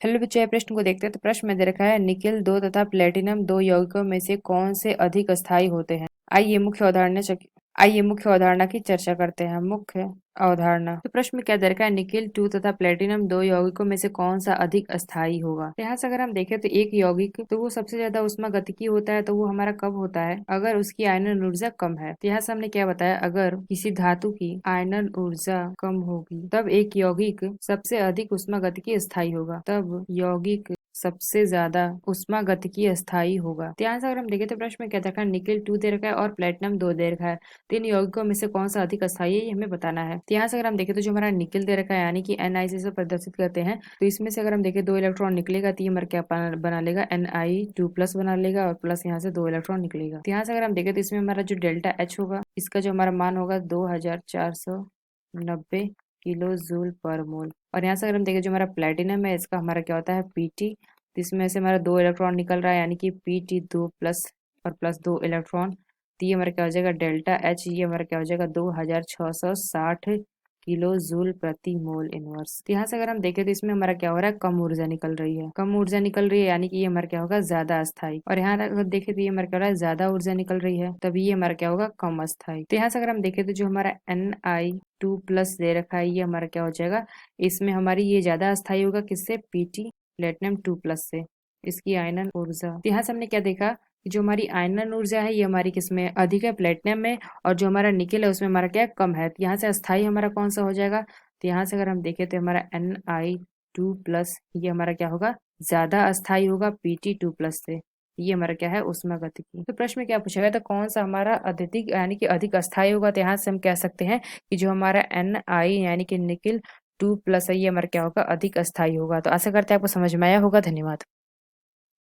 Hello बच्चों, प्रश्न को देखते हैं। तो प्रश्न में दे रखा है निकेल दो तथा प्लेटिनम दो यौगिकों में से कौन से अधिक स्थायी होते हैं। आइए मुख्य अवधारणा की चर्चा करते हैं। मुख्य अवधारणा। तो प्रश्न में क्या दे रखा है, निकेल टू तथा प्लेटिनम दो यौगिकों में से कौन सा अधिक अस्थायी होगा। तो यहाँ से अगर हम देखें तो एक यौगिक तो वो सबसे ज्यादा उष्मागतिकी होता है, तो वो हमारा कब होता है, अगर उसकी आयनन ऊर्जा कम है। तो यहाँ से हमने क्या बताया, अगर किसी धातु की आयनन ऊर्जा कम होगी तब एक यौगिक सबसे अधिक उष्मागतिकी स्थायी होगा। तब यौगिक सबसे ज्यादा उष्मागतिकी स्थायी होगा। तो यहाँ से अगर हम देखें तो प्रश्न में क्या देखा है, निकेल टू दे रखा है और प्लेटिनम दो दे रखा है। तीन यौगिकों में से कौन सा अधिक अस्थायी है, ये हमें बताना है। तो यहाँ से अगर हम देखें तो जो हमारा निकेल दे रखा है यानी कि Ni से प्रदर्शित करते हैं, तो इसमें से अगर हम देखें दो इलेक्ट्रॉन निकलेगा तो ये हमारा क्या बना लेगा, Ni2+ बना लेगा और प्लस यहाँ से दो इलेक्ट्रॉन निकलेगा। तो यहाँ से अगर हम देखें तो इसमें हमारा जो डेल्टा H होगा, इसका जो हमारा मान होगा 2490 किलो जूल पर मोल। और यहाँ से अगर हम देखें जो हमारा प्लेटिनम है, इसका हमारा क्या होता है Pt। तो इसमें से हमारा दो इलेक्ट्रॉन निकल रहा है यानी कि Pt2+ और प्लस दो इलेक्ट्रॉन। तो ये हमारा क्या हो जाएगा डेल्टा H, ये हमारा क्या हो जाएगा 2660 किलो जूल प्रति मोल इनवर्स। तो यहाँ से अगर हम देखें तो इसमें हमारा क्या हो रहा है, कम ऊर्जा निकल रही है। कम ऊर्जा निकल रही है यानी कि ये हमारा क्या होगा, ज्यादा अस्थायी। और यहाँ अगर देखें तो ये हमारा क्या हो रहा है, ज्यादा ऊर्जा निकल रही है, तभी ये हमारा क्या होगा, कम अस्थायी। तो यहाँ से अगर हम देखें तो जो हमारा Ni2+ दे रखा है, ये हमारा क्या हो जाएगा, इसमें हमारी ये ज्यादा अस्थायी होगा किससे, Pt प्लेटिनम 2+ से, इसकी आयनन ऊर्जा। तो यहाँ से हमने क्या देखा, जो हमारी आयनन ऊर्जा है ये हमारी किसमें अधिक है, प्लेटिनम में। और जो हमारा निकेल है उसमें हमारा क्या है, कम है। तो यहाँ से अस्थाई हमारा कौन सा हो जाएगा, तो यहाँ से अगर हम देखें तो हमारा Ni2+, ये हमारा क्या होगा, ज्यादा अस्थाई होगा Pt2+ से। ये हमारा क्या है, उष्मागतिकी। तो प्रश्न में क्या पूछा गया था, कौन सा हमारा अत्यधिक यानी कि अधिक अस्थाई होगा। तो यहाँ से हम कह सकते हैं कि जो हमारा Ni यानी कि निकेल 2+ है, ये हमारा क्या होगा, अधिक अस्थाई होगा। तो आशा करते हैं आपको समझ में आया होगा। धन्यवाद।